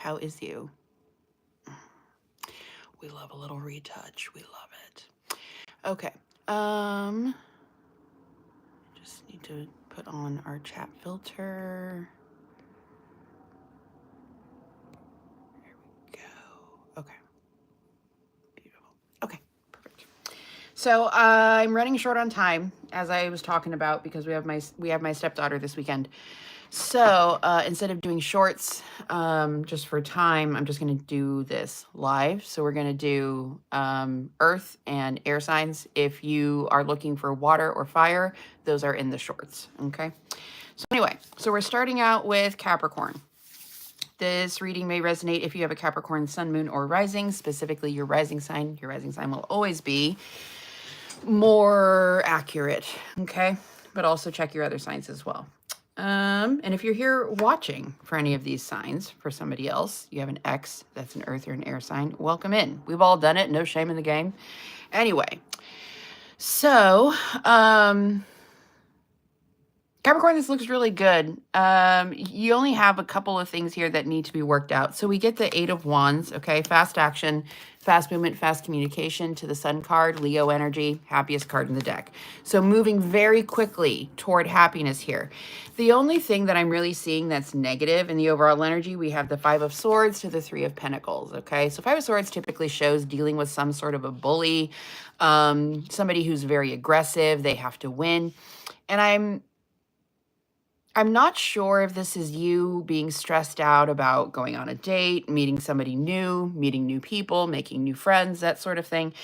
How is you? We love a little retouch. We love it. Okay. Just need to put on our chat filter. There we go. Okay. Beautiful. Okay. Perfect. So I'm running short on time, as I was talking about, because we have my stepdaughter this weekend. So instead of doing shorts, just for time, I'm just going to do this live. So we're going to do earth and air signs. If you are looking for water or fire, those are in the shorts. Okay. So anyway, so we're starting out with Capricorn. This reading may resonate if you have a Capricorn sun, moon, or rising, specifically your rising sign. Your rising sign will always be more accurate. Okay. But also check your other signs as well. And if you're here watching for any of these signs for somebody else, you have an X, that's an earth or an air sign, welcome in. We've all done it. No shame in the game. Anyway, so Capricorn, this looks really good. You only have a couple of things here that need to be worked out. So we get the 8 of Wands, okay? Fast action, fast movement, fast communication to the Sun card, Leo energy, happiest card in the deck. So moving very quickly toward happiness here. The only thing that I'm really seeing that's negative in the overall energy, we have the 5 of Swords to the 3 of Pentacles, okay? So 5 of Swords typically shows dealing with some sort of a bully, somebody who's very aggressive, they have to win. And I'm not sure if this is you being stressed out about going on a date, meeting somebody new, meeting new people, making new friends, that sort of thing.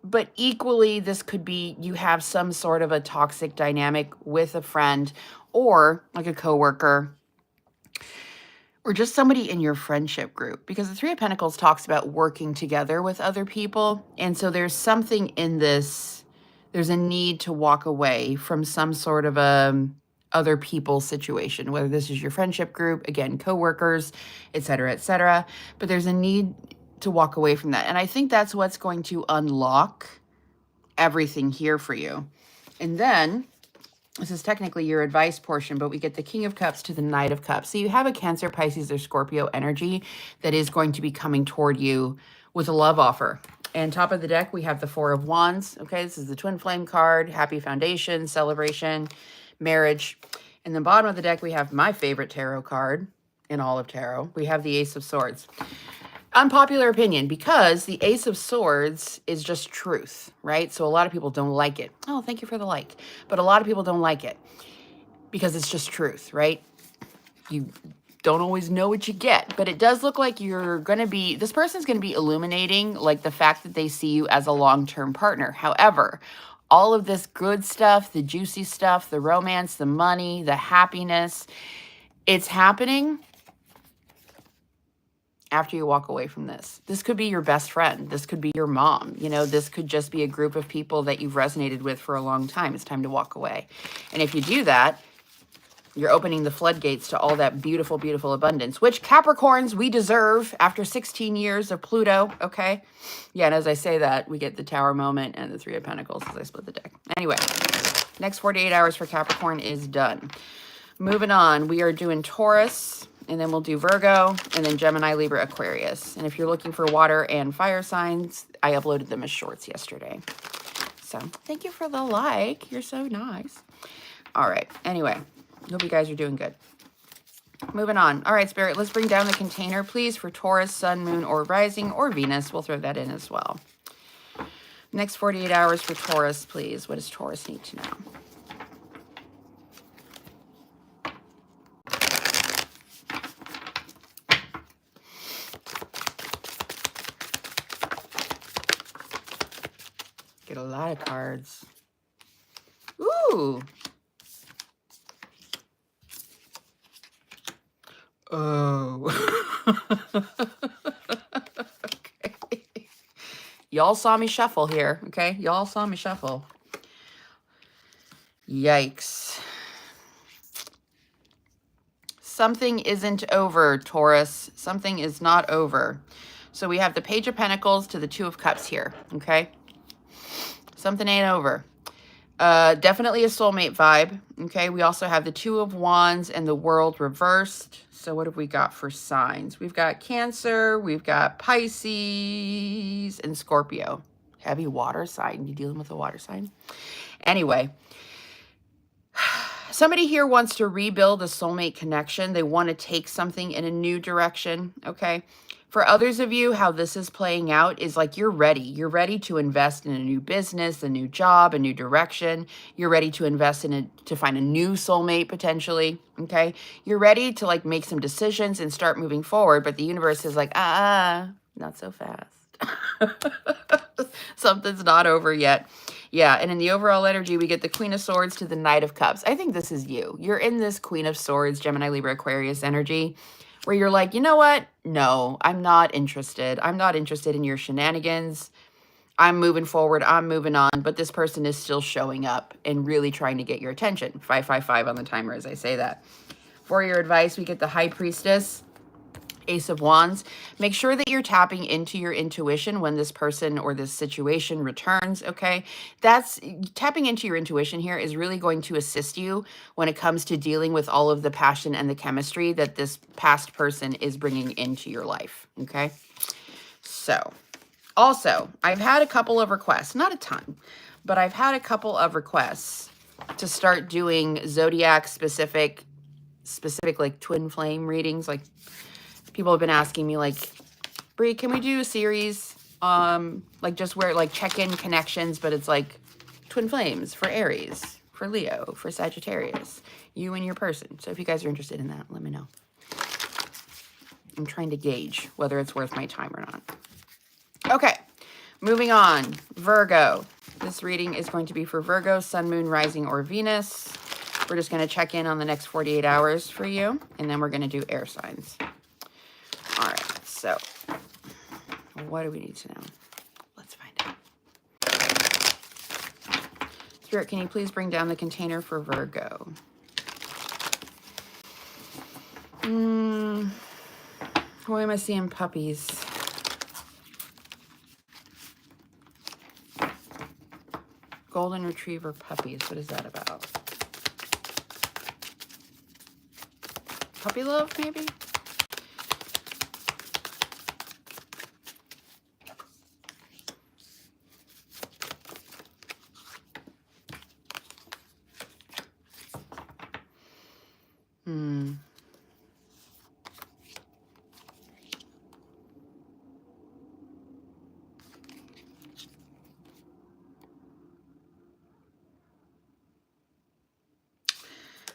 But equally, this could be you have some sort of a toxic dynamic with a friend or like a coworker or just somebody in your friendship group, because the 3 of Pentacles talks about working together with other people. And so there's something in this, there's a need to walk away from some sort of a other people situation, whether this is your friendship group, again, coworkers, et cetera, but there's a need to walk away from that. And I think that's what's going to unlock everything here for you. And then this is technically your advice portion, but we get the King of Cups to the Knight of Cups. So you have a Cancer, Pisces, or Scorpio energy that is going to be coming toward you with a love offer. And top of the deck, we have the 4 of Wands. Okay, this is the Twin Flame card, happy foundation, celebration, marriage. And the bottom of the deck, we have my favorite tarot card in all of tarot. We have the Ace of Swords. Unpopular opinion, because the Ace of Swords is just truth, right? So a lot of people don't like it. Oh, thank you for the like. But a lot of people don't like it because it's just truth, right? You don't always know what you get, but it does look like you're going to be, this person's going to be illuminating like the fact that they see you as a long-term partner. However, all of this good stuff, the juicy stuff, the romance, the money, the happiness, it's happening after you walk away from this. This could be your best friend. This could be your mom. You know, this could just be a group of people that you've resonated with for a long time. It's time to walk away. And if you do that, you're opening the floodgates to all that beautiful, beautiful abundance, which Capricorns, we deserve after 16 years of Pluto, okay? Yeah, and as I say that, we get the Tower moment and the 3 of Pentacles as I split the deck. Anyway, next 48 hours for Capricorn is done. Moving on, we are doing Taurus, and then we'll do Virgo, and then Gemini, Libra, Aquarius. And if you're looking for water and fire signs, I uploaded them as shorts yesterday. So thank you for the like. You're so nice. All right, anyway. Hope you guys are doing good. Moving on. All right, Spirit, let's bring down the container, please, for Taurus, Sun, Moon, or Rising, or Venus. We'll throw that in as well. Next 48 hours for Taurus, please. What does Taurus need to know? Get a lot of cards. Ooh. Oh. Okay. Y'all saw me shuffle here, okay? Y'all saw me shuffle. Yikes. Something isn't over, Taurus. Something is not over. So we have the Page of Pentacles to the 2 of Cups here, okay? Something ain't over. Definitely a soulmate vibe. Okay, we also have the Two of Wands and the World reversed. So what have we got for signs? We've got Cancer, we've got Pisces, and Scorpio. Heavy water sign. You dealing with a water sign? Anyway, somebody here wants to rebuild a soulmate connection. They want to take something in a new direction, okay? For others of you, how this is playing out is like you're ready. You're ready to invest in a new business, a new job, a new direction. You're ready to invest in to find a new soulmate potentially, okay? You're ready to like make some decisions and start moving forward, but the universe is like, not so fast. Something's not over yet. Yeah, and in the overall energy, we get the Queen of Swords to the Knight of Cups. I think this is you. You're in this Queen of Swords, Gemini, Libra, Aquarius energy, where you're like, you know what? No, I'm not interested. I'm not interested in your shenanigans. I'm moving forward. I'm moving on. But this person is still showing up and really trying to get your attention. 555 on the timer as I say that. For your advice, we get the High Priestess, Ace of Wands. Make sure that you're tapping into your intuition when this person or this situation returns, okay? That's tapping into your intuition here is really going to assist you when it comes to dealing with all of the passion and the chemistry that this past person is bringing into your life, okay? So, also, I've had a couple of requests, not a ton, but I've had a couple of requests to start doing zodiac specific like twin flame readings, like people have been asking me like, Brie, can we do a series, like just where like check-in connections, but it's like twin flames for Aries, for Leo, for Sagittarius, you and your person. So if you guys are interested in that, let me know. I'm trying to gauge whether it's worth my time or not. Okay, moving on. Virgo. This reading is going to be for Virgo, Sun, Moon, Rising, or Venus. We're just going to check in on the next 48 hours for you, and then we're going to do air signs. All right, so what do we need to know? Let's find out. Spirit, can you please bring down the container for Virgo? Why am I seeing puppies? Golden Retriever puppies, what is that about? Puppy love, maybe?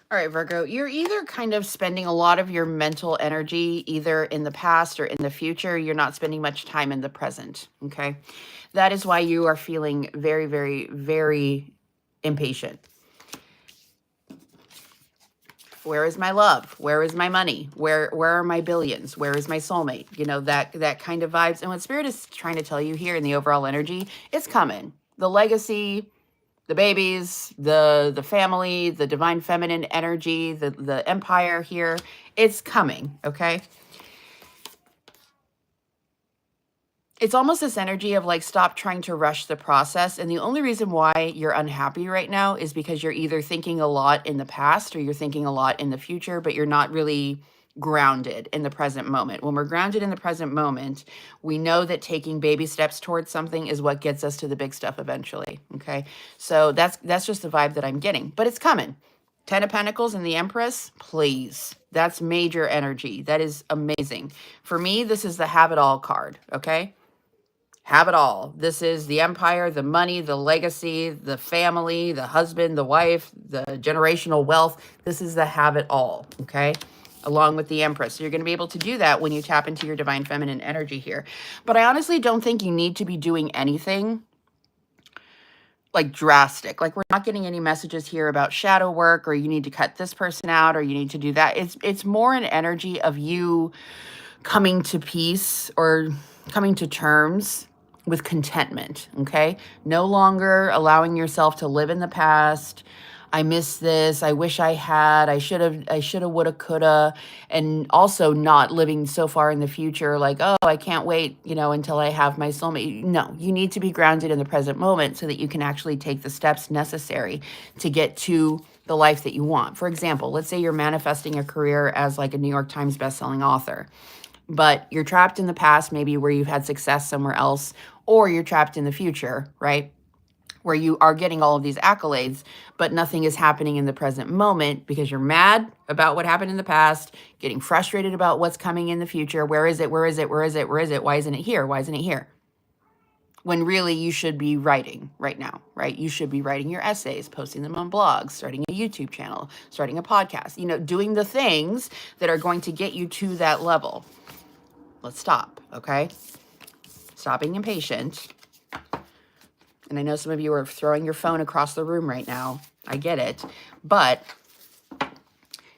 All right, Virgo, you're either kind of spending a lot of your mental energy either in the past or in the future. You're not spending much time in the present, okay? That is why you are feeling very, very, very impatient. Where is my love? Where is my money? Where are my billions? Where is my soulmate? You know, that kind of vibes. And what Spirit is trying to tell you here in the overall energy, it's coming. The legacy, the babies, the family, the divine feminine energy, the empire here, it's coming, okay? It's almost this energy of like, stop trying to rush the process. And the only reason why you're unhappy right now is because you're either thinking a lot in the past or you're thinking a lot in the future, but you're not really grounded in the present moment. When we're grounded in the present moment, we know that taking baby steps towards something is what gets us to the big stuff eventually, okay? So that's just the vibe that I'm getting, but it's coming. 10 of Pentacles and the Empress, please. That's major energy. That is amazing. For me, this is the have it all card, okay? Have it all. This is the empire, the money, the legacy, the family, the husband, the wife, the generational wealth. This is the have it all, okay? Along with the Empress. So you're going to be able to do that when you tap into your divine feminine energy here. But I honestly don't think you need to be doing anything like drastic. Like, we're not getting any messages here about shadow work or you need to cut this person out or you need to do that. It's more an energy of you coming to peace or coming to terms with contentment, okay? No longer allowing yourself to live in the past, I miss this. I wish I had. I should have, woulda, coulda. And also not living so far in the future, like, oh, I can't wait, until I have my soulmate. No, you need to be grounded in the present moment so that you can actually take the steps necessary to get to the life that you want. For example, let's say you're manifesting a career as like a New York Times bestselling author, but you're trapped in the past, maybe where you've had success somewhere else, or you're trapped in the future, right? Where you are getting all of these accolades, but nothing is happening in the present moment because you're mad about what happened in the past, getting frustrated about what's coming in the future. Where is it? Where is it? Where is it? Where is it? Why isn't it here? Why isn't it here? When really you should be writing right now, right? You should be writing your essays, posting them on blogs, starting a YouTube channel, starting a podcast, doing the things that are going to get you to that level. Let's stop, okay? Stop being impatient. And I know some of you are throwing your phone across the room right now. I get it. But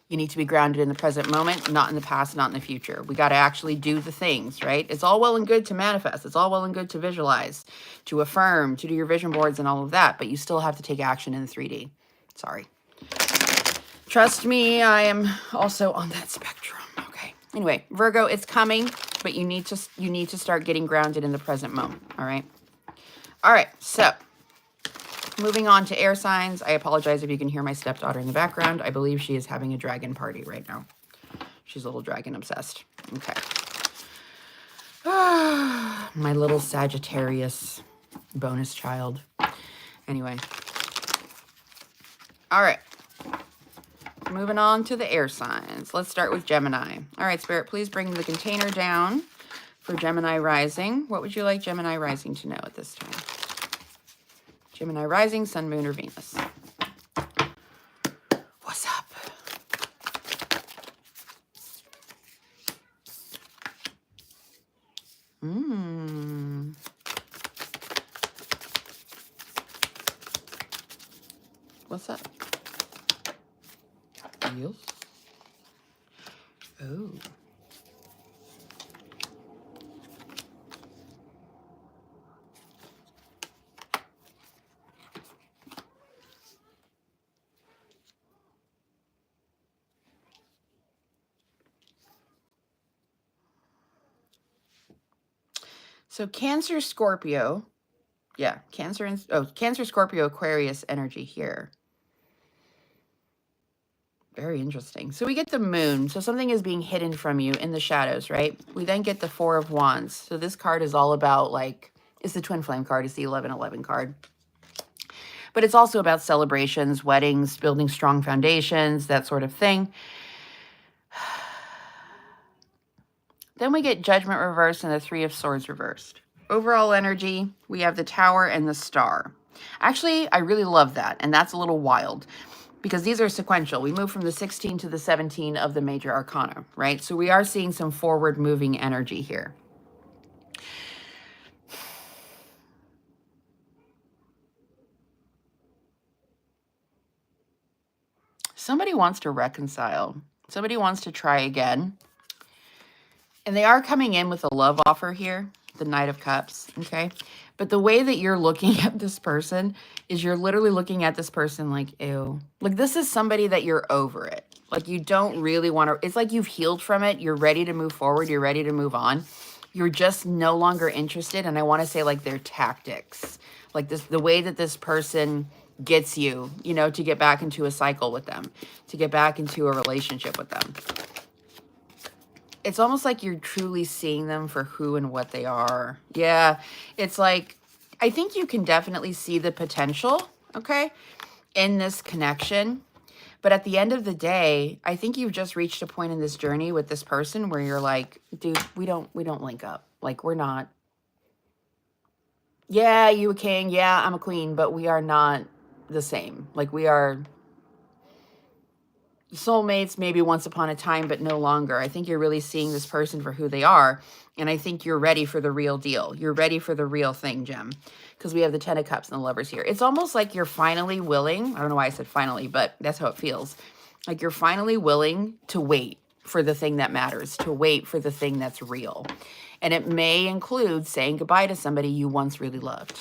you need to be grounded in the present moment, not in the past, not in the future. We got to actually do the things, right? It's all well and good to manifest. It's all well and good to visualize, to affirm, to do your vision boards and all of that. But you still have to take action in the 3D. Sorry. Trust me, I am also on that spectrum. Okay. Anyway, Virgo, it's coming, but you need to start getting grounded in the present moment. All right. All right, so moving on to air signs. I apologize if you can hear my stepdaughter in the background. I believe she is having a dragon party right now. She's a little dragon obsessed. Okay. My little Sagittarius bonus child. Anyway. All right. Moving on to the air signs. Let's start with Gemini. All right, Spirit, please bring the container down for Gemini rising. What would you like Gemini rising to know at this time? Gemini rising, sun, moon, or Venus? What's up? What's up? Yes. Oh. So Cancer, Scorpio. Yeah, Cancer, Scorpio, Aquarius energy here. Very interesting. So we get the moon. So something is being hidden from you in the shadows, right? We then get the 4 of Wands. So this card is all about, like, it's the twin flame card. It's the 1111 card. But it's also about celebrations, weddings, building strong foundations, that sort of thing. Then we get Judgment reversed and the 3 of Swords reversed. Overall energy, we have the Tower and the Star. Actually, I really love that. And that's a little wild because these are sequential. We move from the 16 to the 17 of the major arcana, right? So we are seeing some forward moving energy here. Somebody wants to reconcile. Somebody wants to try again. And they are coming in with a love offer here, the Knight of Cups, okay? But the way that you're looking at this person is you're literally looking at this person like, ew. Like, this is somebody that you're over it. Like, you don't really want to, it's like you've healed from it. You're ready to move forward. You're ready to move on. You're just no longer interested. And I want to say, like, their tactics. Like, this, the way that this person gets you, you know, to get back into a cycle with them, to get back into a relationship with them. It's almost like you're truly seeing them for who and what they are. Yeah, it's like, I think you can definitely see the potential, okay, in this connection. But at the end of the day, I think you've just reached a point in this journey with this person where you're like, dude, we don't link up. Like, we're not. Yeah, you a king. Yeah, I'm a queen, but we are not the same. Like, we are soulmates maybe once upon a time, but no longer. I think you're really seeing this person for who they are. And I think you're ready for the real deal. You're ready for the real thing, Gem. Because we have the 10 of Cups and the Lovers here. It's almost like you're finally willing. I don't know why I said finally, but that's how it feels. Like you're finally willing to wait for the thing that matters, to wait for the thing that's real. And it may include saying goodbye to somebody you once really loved.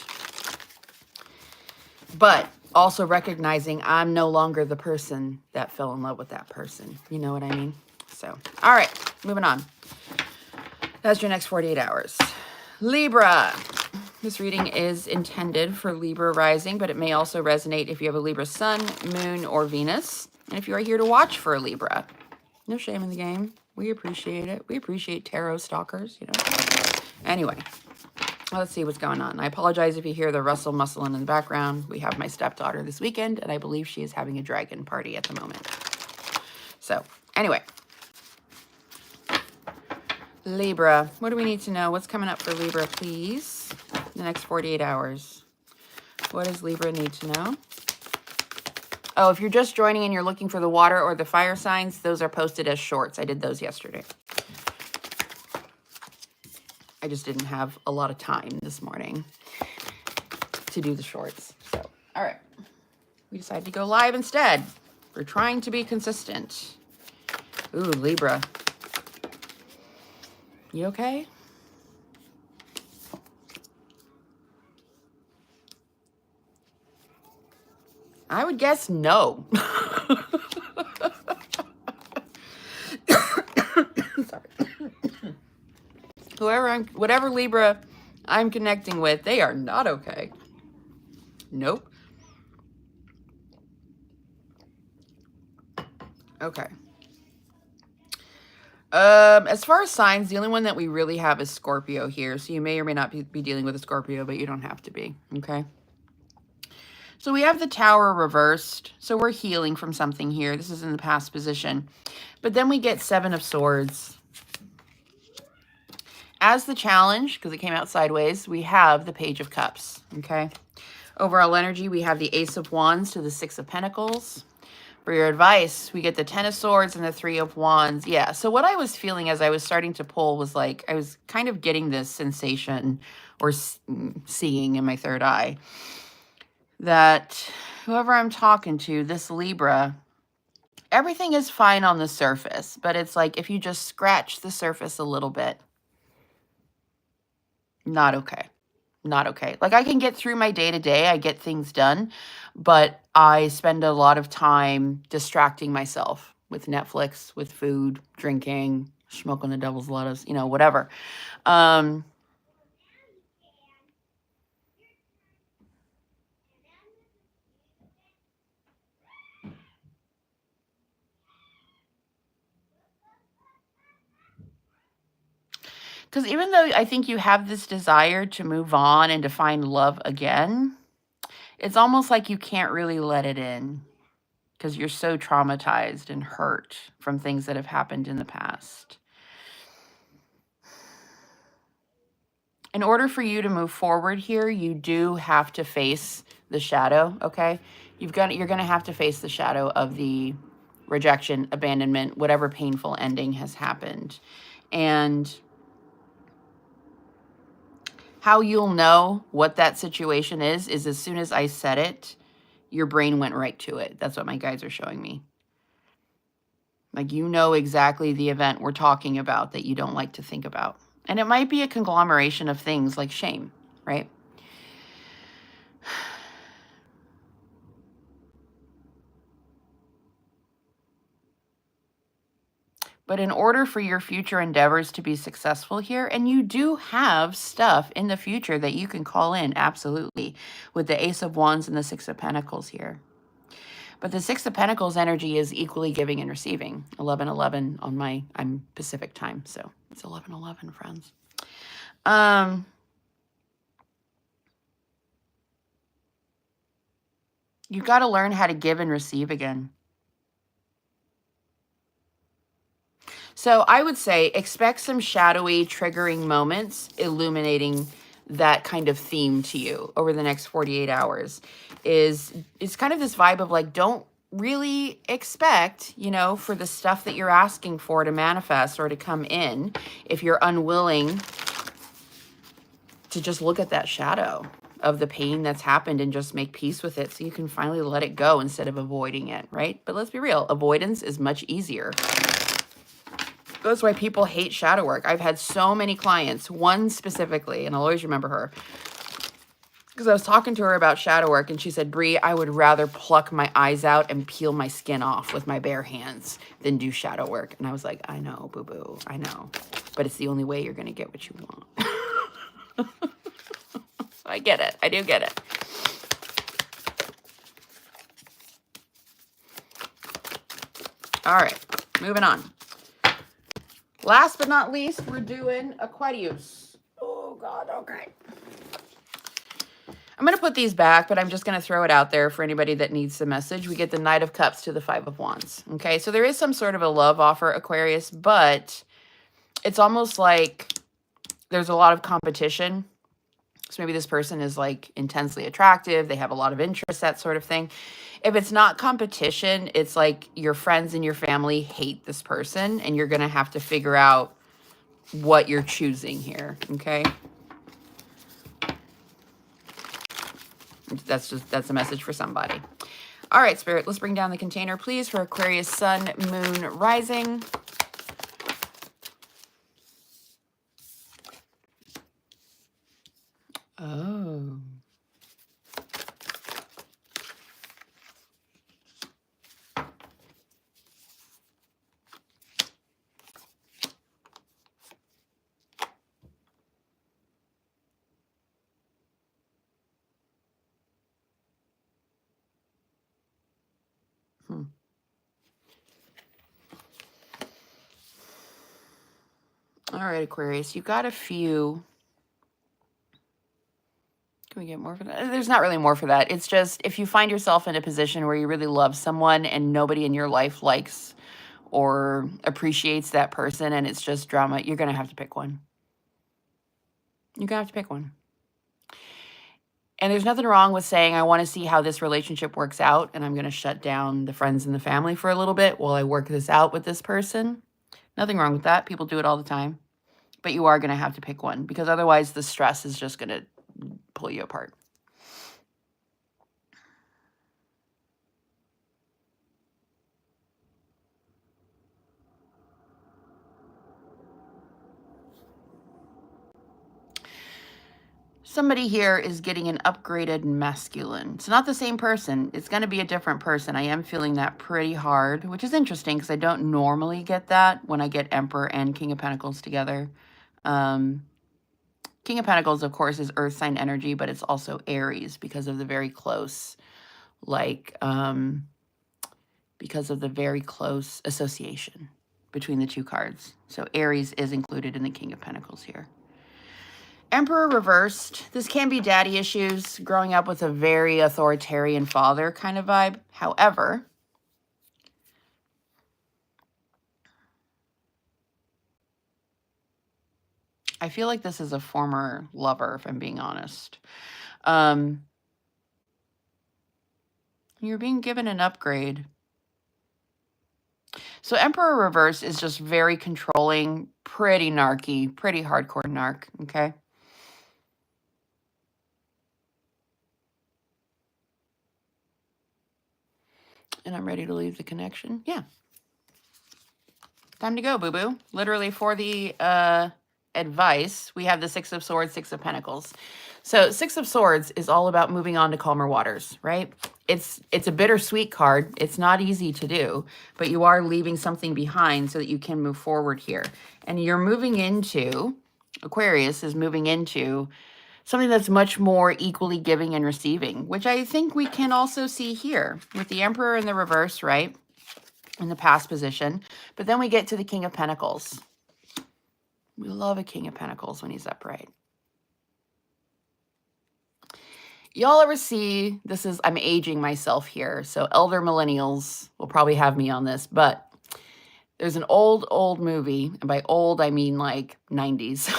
But also recognizing I'm no longer the person that fell in love with that person. You know what I mean? So, all right, moving on. That's your next 48 hours. Libra. This reading is intended for Libra rising, but it may also resonate if you have a Libra sun, moon, or Venus. And if you are here to watch for a Libra, no shame in the game. We appreciate it. We appreciate tarot stalkers, you know. Anyway, let's see what's going on. I apologize if you hear the rustle muscling in the background. We have my stepdaughter this weekend, and I believe she is having a dragon party at the moment. So, anyway. Libra, what do we need to know? What's coming up for Libra, please? The next 48 hours. What does Libra need to know? Oh, if you're just joining and you're looking for the water or the fire signs, those are posted as shorts. I did those yesterday. I just didn't have a lot of time this morning to do the shorts. So, all right. We decided to go live instead. We're trying to be consistent. Ooh, Libra. You okay? I would guess no. Sorry. Whatever Libra I'm connecting with, they are not okay. Nope. Okay. As far as signs, the only one that we really have is Scorpio here. So you may or may not be dealing with a Scorpio, but you don't have to be. Okay. So we have the Tower reversed. So we're healing from something here. This is in the past position. But then we get Seven of Swords. As the challenge, because it came out sideways, we have the Page of Cups. Okay. Overall energy, we have the Ace of Wands to the Six of Pentacles. For your advice, we get the Ten of Swords and the Three of Wands. Yeah, so what I was feeling as I was starting to pull was like, I was kind of getting this sensation or seeing in my third eye that whoever I'm talking to, this Libra, everything is fine on the surface, but it's like if you just scratch the surface a little bit, not okay. Not okay. Like I can get through my day to day, I get things done, but I spend a lot of time distracting myself with Netflix, with food, drinking, smoking the devil's lettuce, you know, whatever. Because even though I think you have this desire to move on and to find love again, it's almost like you can't really let it in because you're so traumatized and hurt from things that have happened in the past. In order for you to move forward here, you do have to face the shadow, okay? You're going to have to face the shadow of the rejection, abandonment, whatever painful ending has happened. And how you'll know what that situation is as soon as I said it, your brain went right to it. That's what my guides are showing me. Like, you know exactly the event we're talking about that you don't like to think about. And it might be a conglomeration of things like shame, right? But in order for your future endeavors to be successful here, and you do have stuff in the future that you can call in, absolutely, with the Ace of Wands and the Six of Pentacles here. But the Six of Pentacles energy is equally giving and receiving. 11:11 on I'm Pacific time, so it's 11:11, friends. You've got to learn how to give and receive again. So I would say expect some shadowy, triggering moments illuminating that kind of theme to you over the next 48 hours. It's kind of this vibe of like, don't really expect, you know, for the stuff that you're asking for to manifest or to come in if you're unwilling to just look at that shadow of the pain that's happened and just make peace with it so you can finally let it go instead of avoiding it, right? But let's be real, avoidance is much easier. That's why people hate shadow work. I've had so many clients, one specifically, and I'll always remember her. Because I was talking to her about shadow work, and she said, Bree, I would rather pluck my eyes out and peel my skin off with my bare hands than do shadow work. And I was like, I know, boo-boo, I know. But it's the only way you're going to get what you want. I get it. I do get it. All right, moving on. Last but not least, we're doing Aquarius. Oh, God, okay. I'm going to put these back, but I'm just going to throw it out there for anybody that needs the message. We get the Knight of Cups to the Five of Wands. Okay, so there is some sort of a love offer, Aquarius, but it's almost like there's a lot of competition. So maybe this person is like intensely attractive. They have a lot of interest, that sort of thing. If it's not competition, it's like your friends and your family hate this person, and you're going to have to figure out what you're choosing here. Okay. That's a message for somebody. All right, Spirit, let's bring down the container, please, for Aquarius, Sun, Moon, Rising. Oh. All right, Aquarius, you got a few. Can we get more for that? There's not really more for that. It's just if you find yourself in a position where you really love someone and nobody in your life likes or appreciates that person and it's just drama, you're going to have to pick one. You're going to have to pick one. And there's nothing wrong with saying, I want to see how this relationship works out, and I'm going to shut down the friends and the family for a little bit while I work this out with this person. Nothing wrong with that. People do it all the time. But you are going to have to pick one, because otherwise the stress is just going to pull you apart. Somebody here is getting an upgraded masculine. It's not the same person. It's going to be a different person. I am feeling that pretty hard, which is interesting because I don't normally get that when I get Emperor and King of Pentacles together. King of Pentacles, of course, is earth sign energy, but it's also Aries because of the very close, because of the very close association between the two cards. So Aries is included in the King of Pentacles here. Emperor reversed. This can be daddy issues, growing up with a very authoritarian father kind of vibe. However, I feel like this is a former lover, if I'm being honest. You're being given an upgrade. So Emperor reverse is just very controlling, pretty narky, pretty hardcore narc, okay? And I'm ready to leave the connection. Yeah. Time to go, boo-boo. Literally for the advice, we have the Six of Swords, Six of Pentacles. So Six of Swords is all about moving on to calmer waters, right? It's a bittersweet card. It's not easy to do, but you are leaving something behind so that you can move forward here. And you're moving into, Aquarius is moving into something that's much more equally giving and receiving, which I think we can also see here with the Emperor in the reverse, right? In the past position. But then we get to the King of Pentacles. We love a King of Pentacles when he's upright. Y'all ever see, I'm aging myself here, so elder millennials will probably have me on this, but there's an old movie, and by old, I mean like 90s.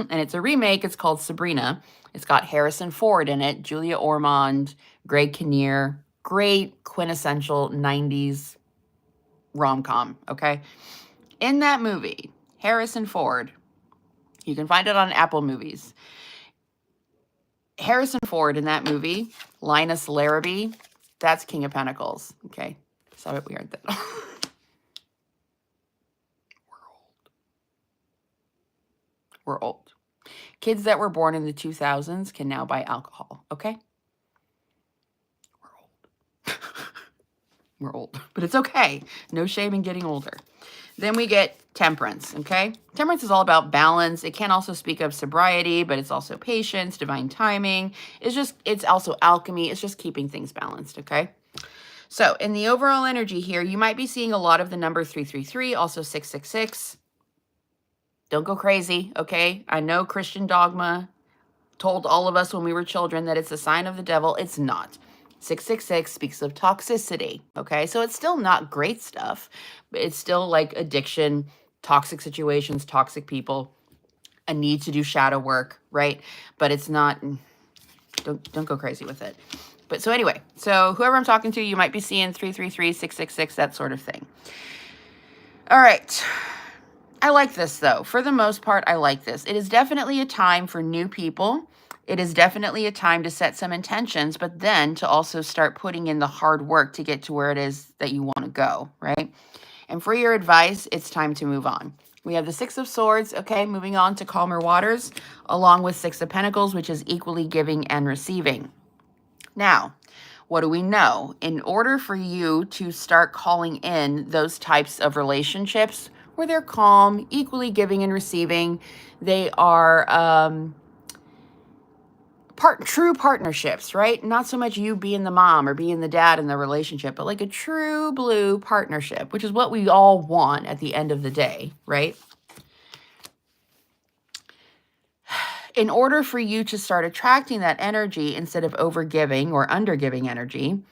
And it's a remake. It's called Sabrina. It's got Harrison Ford in it, Julia Ormond, Greg Kinnear. Great quintessential 90s rom-com, okay? In that movie, Harrison Ford, you can find it on Apple Movies. Harrison Ford in that movie, Linus Larrabee, that's King of Pentacles, okay? Saw it weird though. We're old. Kids that were born in the 2000s can now buy alcohol, okay? We're old. We're old, but it's okay. No shame in getting older. Then we get temperance, okay? Temperance is all about balance. It can also speak of sobriety, but it's also patience, divine timing. It's also alchemy. It's just keeping things balanced, okay? So in the overall energy here, you might be seeing a lot of the number 333, also 666. Don't go crazy, okay? I know Christian dogma told all of us when we were children that it's a sign of the devil. It's not. 666 speaks of toxicity, okay? So it's still not great stuff, but it's still like addiction, toxic situations, toxic people, a need to do shadow work, right? But it's not, don't go crazy with it. But so anyway, so whoever I'm talking to, you might be seeing 333, 666, that sort of thing. All right. I like this though. For the most part, I like this. It is definitely a time for new people. It is definitely a time to set some intentions, but then to also start putting in the hard work to get to where it is that you want to go, right? And for your advice, it's time to move on. We have the Six of Swords, okay, moving on to calmer waters, along with Six of Pentacles, which is equally giving and receiving. Now, what do we know? In order for you to start calling in those types of relationships where they're calm, equally giving and receiving, they are true partnerships, right? Not so much you being the mom or being the dad in the relationship, but like a true blue partnership, which is what we all want at the end of the day, right? In order for you to start attracting that energy instead of overgiving or undergiving energy,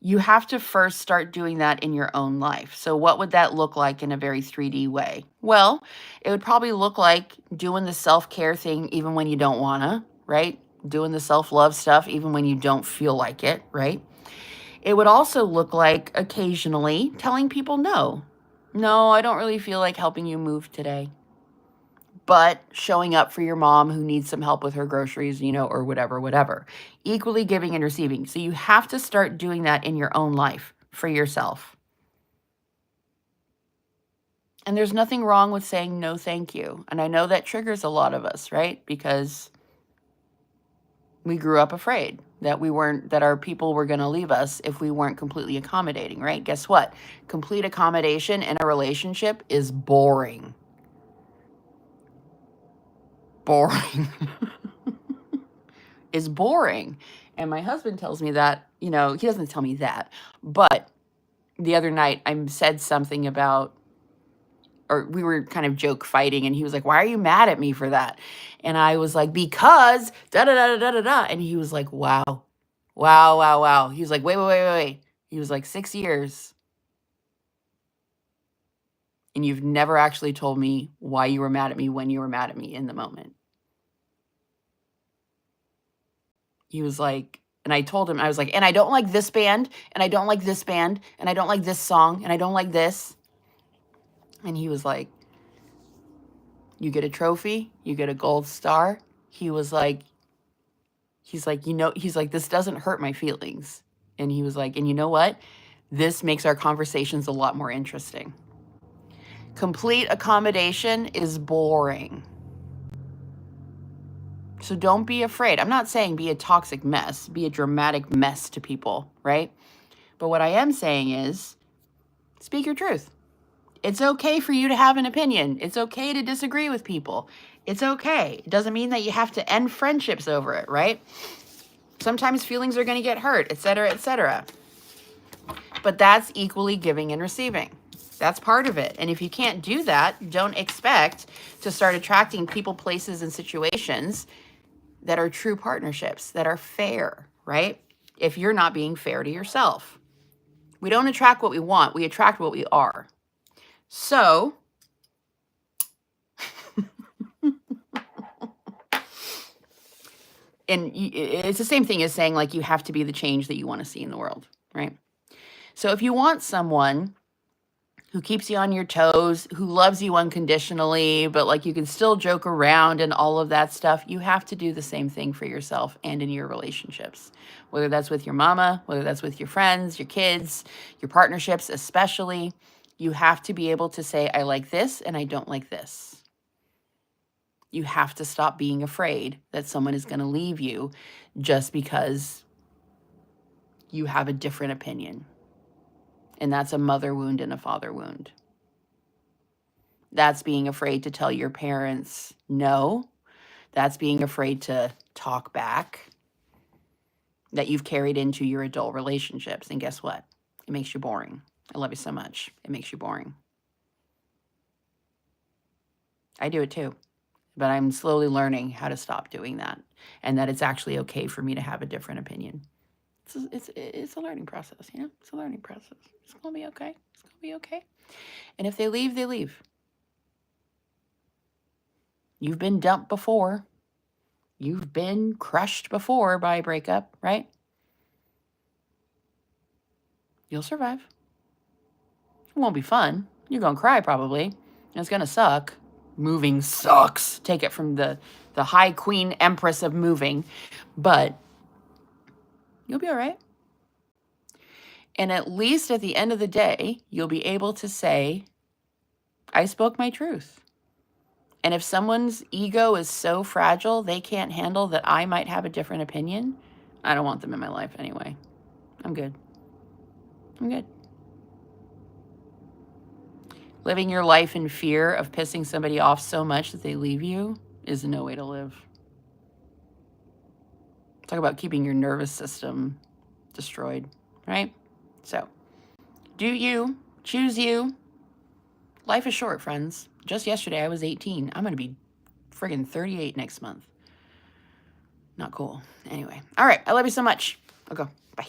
you have to first start doing that in your own life. So what would that look like in a very 3D way? Well, it would probably look like doing the self-care thing even when you don't wanna, right? Doing the self-love stuff even when you don't feel like it, right? It would also look like occasionally telling people no. No, I don't really feel like helping you move today. But showing up for your mom who needs some help with her groceries, you know, or whatever. Equally giving and receiving. So you have to start doing that in your own life for yourself. And there's nothing wrong with saying no, thank you. And I know that triggers a lot of us, right? Because we grew up afraid that our people were going to leave us if we weren't completely accommodating, right? Guess what? Complete accommodation in a relationship is boring. Boring. Is boring. And my husband tells me that, you know, he doesn't tell me that, but the other night I said something about, or we were kind of joke fighting, and he was like, why are you mad at me for that? And I was like, because da da da da da da. And he was like, wow. He was like, wait. He was like, 6 years. And you've never actually told me why you were mad at me when you were mad at me in the moment. He was like, and I told him, I was like, and I don't like this band, and I don't like this band, and I don't like this song, and I don't like this. And he was like, you get a trophy, you get a gold star. He was like, you know, he's like, this doesn't hurt my feelings. And he was like, and you know what? This makes our conversations a lot more interesting. Complete accommodation is boring. So don't be afraid. I'm not saying be a toxic mess, be a dramatic mess to people, right? But what I am saying is speak your truth. It's okay for you to have an opinion. It's okay to disagree with people. It's okay. It doesn't mean that you have to end friendships over it, right? Sometimes feelings are going to get hurt, etc., etc. But that's equally giving and receiving. That's part of it. And if you can't do that, don't expect to start attracting people, places, and situations that are true partnerships, that are fair, right? If you're not being fair to yourself. We don't attract what we want. We attract what we are. So, and it's the same thing as saying like you have to be the change that you want to see in the world, right? So if you want someone who keeps you on your toes, who loves you unconditionally, but like you can still joke around and all of that stuff, you have to do the same thing for yourself and in your relationships. Whether that's with your mama, whether that's with your friends, your kids, your partnerships especially, you have to be able to say, I like this and I don't like this. You have to stop being afraid that someone is going to leave you just because you have a different opinion. And that's a mother wound and a father wound. That's being afraid to tell your parents no. That's being afraid to talk back that you've carried into your adult relationships. And guess what? It makes you boring. I love you so much. It makes you boring. I do it too. But I'm slowly learning how to stop doing that, and that it's actually okay for me to have a different opinion. It's a learning process, you know? It's a learning process. It's going to be okay. It's going to be okay. And if they leave, they leave. You've been dumped before. You've been crushed before by a breakup, right? You'll survive. It won't be fun. You're going to cry probably. And it's going to suck. Moving sucks. Take it from the high queen empress of moving. But you'll be all right. And at least at the end of the day, you'll be able to say, I spoke my truth. And if someone's ego is so fragile, they can't handle that I might have a different opinion, I don't want them in my life anyway. I'm good. I'm good. Living your life in fear of pissing somebody off so much that they leave you is no way to live. Talk about keeping your nervous system destroyed, right? So, do you, choose you. Life is short, friends. Just yesterday, I was 18. I'm going to be friggin' 38 next month. Not cool. Anyway. All right. I love you so much. I'll go. Bye.